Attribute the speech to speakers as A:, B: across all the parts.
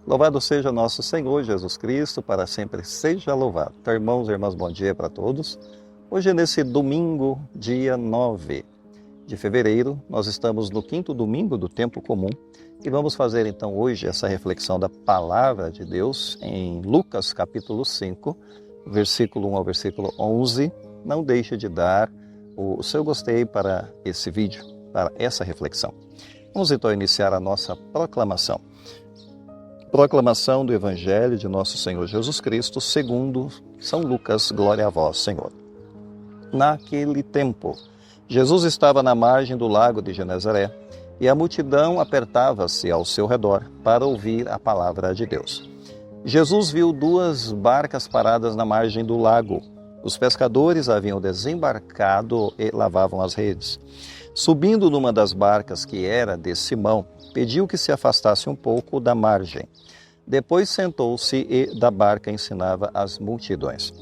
A: Louvado seja nosso Senhor Jesus Cristo, para sempre seja louvado. Então, irmãos e irmãs, bom dia para todos. Hoje, nesse domingo, dia 9 de fevereiro, nós estamos no 5º domingo do tempo comum e vamos fazer então hoje essa reflexão da Palavra de Deus em Lucas capítulo 5, versículo 1 ao versículo 11. Não deixe de dar o seu gostei para esse vídeo, para essa reflexão. Vamos então iniciar a nossa proclamação. Proclamação do Evangelho de nosso Senhor Jesus Cristo, segundo São Lucas. Glória a vós, Senhor. Naquele tempo, Jesus estava na margem do lago de Genezaré e a multidão apertava-se ao seu redor para ouvir a palavra de Deus. Jesus viu 2 barcas paradas na margem do lago. Os pescadores haviam desembarcado e lavavam as redes. Subindo numa das barcas, que era de Simão, pediu que se afastasse um pouco da margem. Depois sentou-se e da barca ensinava as multidões.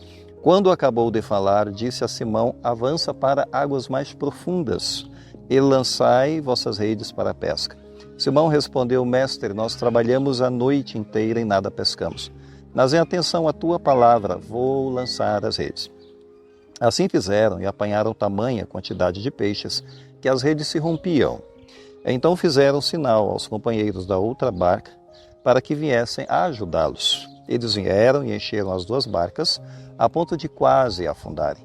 A: Quando acabou de falar, disse a Simão: avança para águas mais profundas e lançai vossas redes para a pesca. Simão respondeu: mestre, nós trabalhamos a noite inteira e nada pescamos. Mas em atenção à tua palavra, vou lançar as redes. Assim fizeram e apanharam tamanha quantidade de peixes que as redes se rompiam. Então fizeram sinal aos companheiros da outra barca para que viessem a ajudá-los. Eles vieram e encheram as 2 barcas a ponto de quase afundarem.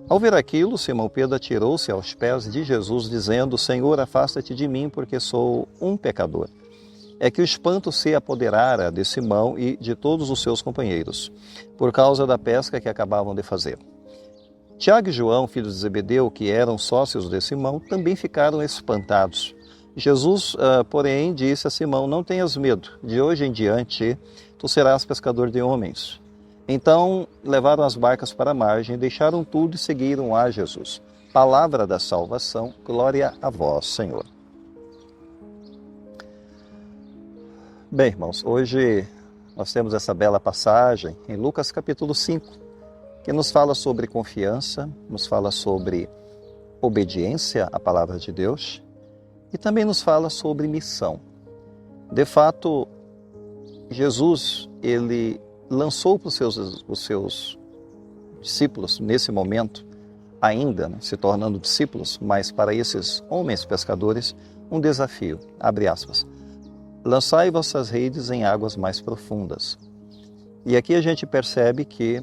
A: Ao ver aquilo, Simão Pedro atirou-se aos pés de Jesus, dizendo: Senhor, afasta-te de mim, porque sou um pecador. É que o espanto se apoderara de Simão e de todos os seus companheiros, por causa da pesca que acabavam de fazer. Tiago e João, filhos de Zebedeu, que eram sócios de Simão, também ficaram espantados. Jesus, porém, disse a Simão: não tenhas medo, de hoje em diante tu serás pescador de homens. Então levaram as barcas para a margem, deixaram tudo e seguiram a Jesus. Palavra da salvação, glória a vós, Senhor. Bem, irmãos, hoje nós temos essa bela passagem em Lucas capítulo 5, que nos fala sobre confiança, nos fala sobre obediência à palavra de Deus e também nos fala sobre missão. De fato, Jesus, ele lançou para os seus discípulos, nesse momento, ainda se tornando discípulos, mas para esses homens pescadores, um desafio, abre aspas, lançai vossas redes em águas mais profundas. E aqui a gente percebe que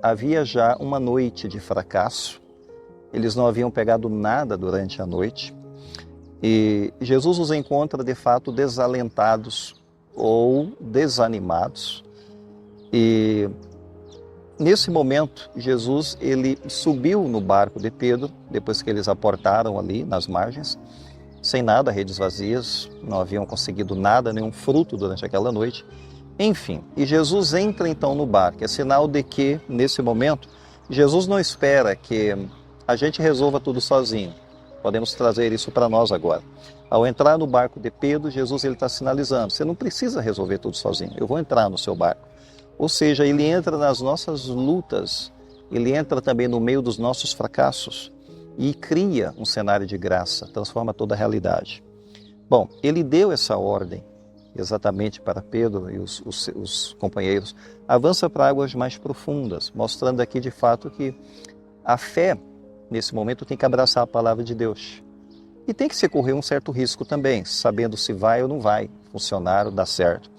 A: havia já uma noite de fracasso, eles não haviam pegado nada durante a noite, e Jesus os encontra de fato desalentados ou desanimados. E nesse momento, Jesus ele subiu no barco de Pedro, depois que eles aportaram ali nas margens, sem nada, redes vazias, não haviam conseguido nada, nenhum fruto durante aquela noite. Enfim, e Jesus entra então no barco, é sinal de que, nesse momento, Jesus não espera que a gente resolva tudo sozinho. Podemos trazer isso para nós agora. Ao entrar no barco de Pedro, Jesus está sinalizando: você não precisa resolver tudo sozinho, eu vou entrar no seu barco. Ou seja, ele entra nas nossas lutas, ele entra também no meio dos nossos fracassos e cria um cenário de graça, transforma toda a realidade. Bom, ele deu essa ordem exatamente para Pedro e os companheiros: avança para águas mais profundas, mostrando aqui de fato que a fé, nesse momento, tem que abraçar a palavra de Deus. E tem que se correr um certo risco também, sabendo se vai ou não vai funcionar ou dar certo.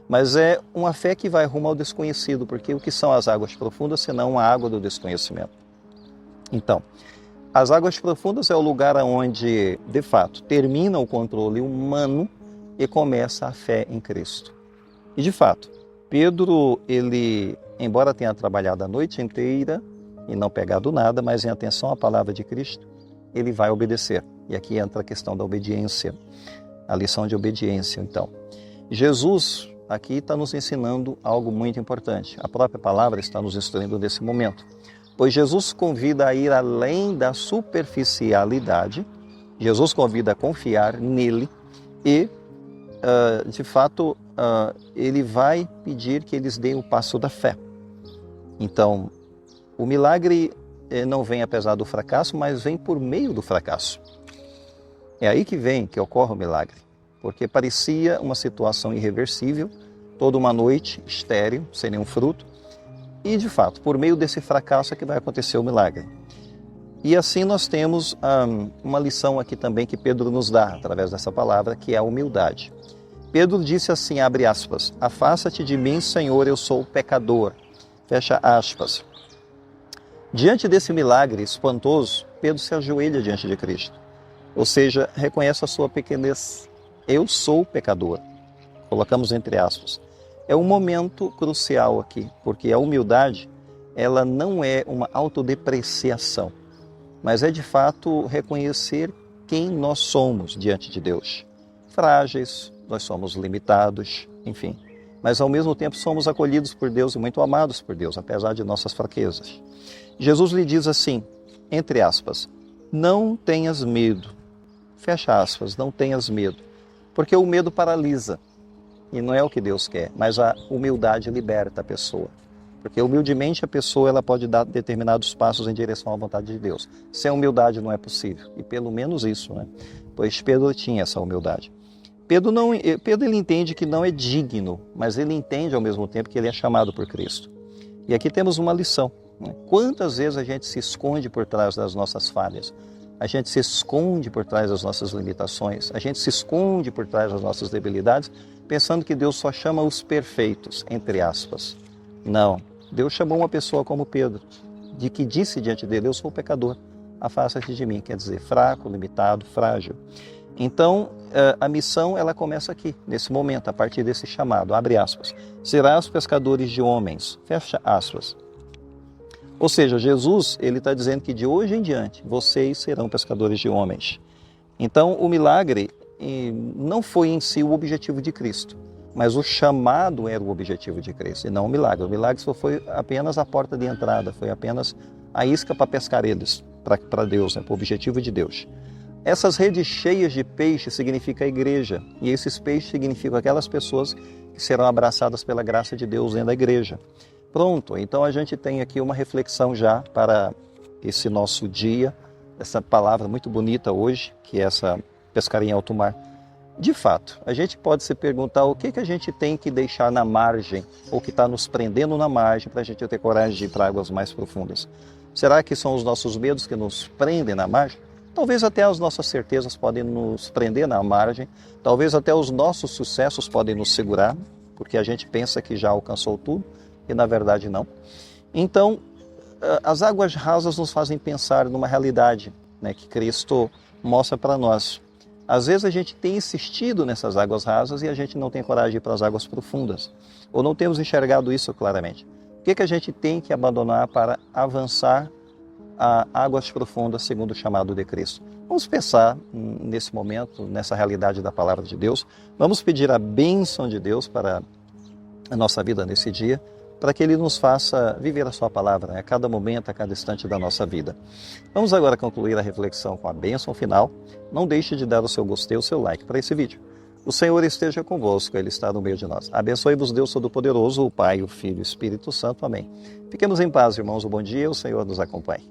A: Mas é uma fé que vai rumo ao desconhecido, porque o que são as águas profundas senão a água do desconhecimento? Então, as águas profundas é o lugar onde, de fato, termina o controle humano e começa a fé em Cristo. E, de fato, Pedro, ele, embora tenha trabalhado a noite inteira e não pegado nada, mas em atenção à palavra de Cristo, ele vai obedecer. E aqui entra a questão da obediência, a lição de obediência, então. Jesus aqui está nos ensinando algo muito importante. A própria palavra está nos instruindo nesse momento. Pois Jesus convida a ir além da superficialidade, Jesus convida a confiar nele e, de fato, ele vai pedir que eles deem o passo da fé. Então, o milagre não vem apesar do fracasso, mas vem por meio do fracasso. É aí que ocorre o milagre, porque parecia uma situação irreversível, toda uma noite estéril, sem nenhum fruto. E, de fato, por meio desse fracasso é que vai acontecer o milagre. E assim nós temos uma lição aqui também que Pedro nos dá, através dessa palavra, que é a humildade. Pedro disse assim, abre aspas, afasta-te de mim, Senhor, eu sou pecador. Fecha aspas. Diante desse milagre espantoso, Pedro se ajoelha diante de Cristo. Ou seja, reconhece a sua pequenez. Eu sou pecador. Colocamos entre aspas. É um momento crucial aqui, porque a humildade, ela não é uma autodepreciação, mas é de fato reconhecer quem nós somos diante de Deus. Frágeis, nós somos limitados, enfim. Mas ao mesmo tempo somos acolhidos por Deus e muito amados por Deus, apesar de nossas fraquezas. Jesus lhe diz assim, entre aspas, não tenhas medo. Fecha aspas, não tenhas medo. Porque o medo paralisa. E não é o que Deus quer, mas a humildade liberta a pessoa. Porque humildemente a pessoa ela pode dar determinados passos em direção à vontade de Deus. Sem humildade não é possível. E pelo menos isso, né? Pois Pedro tinha essa humildade. Pedro ele entende que não é digno, mas ele entende ao mesmo tempo que ele é chamado por Cristo. E aqui temos uma lição. Né? Quantas vezes a gente se esconde por trás das nossas falhas? A gente se esconde por trás das nossas limitações. A gente se esconde por trás das nossas debilidades, pensando que Deus só chama os perfeitos, entre aspas. Não. Deus chamou uma pessoa como Pedro, de que disse diante dele, eu sou pecador, afasta-te de mim, quer dizer, fraco, limitado, frágil. Então, a missão, ela começa aqui, nesse momento, a partir desse chamado, abre aspas, serás pescadores de homens, fecha aspas. Ou seja, Jesus, ele está dizendo que de hoje em diante, vocês serão pescadores de homens. Então, o milagre não foi em si o objetivo de Cristo, mas o chamado era o objetivo de Cristo, e não o milagre. O milagre só foi apenas a porta de entrada, foi apenas a isca para pescar eles, para Deus, né, para o objetivo de Deus. Essas redes cheias de peixe significa a igreja, e esses peixes significam aquelas pessoas que serão abraçadas pela graça de Deus dentro da igreja. Pronto, então a gente tem aqui uma reflexão já para esse nosso dia, essa palavra muito bonita hoje, que é essa pescaria em alto mar. De fato, a gente pode se perguntar o que a gente tem que deixar na margem, ou que está nos prendendo na margem, para a gente ter coragem de ir para águas mais profundas. Será que são os nossos medos que nos prendem na margem? Talvez até as nossas certezas podem nos prender na margem, talvez até os nossos sucessos podem nos segurar, porque a gente pensa que já alcançou tudo, e na verdade não. Então, as águas rasas nos fazem pensar numa realidade, né, que Cristo mostra para nós. Às vezes a gente tem insistido nessas águas rasas e a gente não tem coragem de ir para as águas profundas, ou não temos enxergado isso claramente. O que a gente tem que abandonar para avançar a águas profundas segundo o chamado de Cristo? Vamos pensar nesse momento, nessa realidade da palavra de Deus. Vamos pedir a bênção de Deus para a nossa vida nesse dia, para que Ele nos faça viver a sua palavra, né, a cada momento, a cada instante da nossa vida. Vamos agora concluir a reflexão com a bênção final. Não deixe de dar o seu gostei, o seu like para esse vídeo. O Senhor esteja convosco, Ele está no meio de nós. Abençoe-vos Deus Todo-Poderoso, o Pai, o Filho e o Espírito Santo. Amém. Fiquemos em paz, irmãos. Um bom dia, o Senhor nos acompanhe.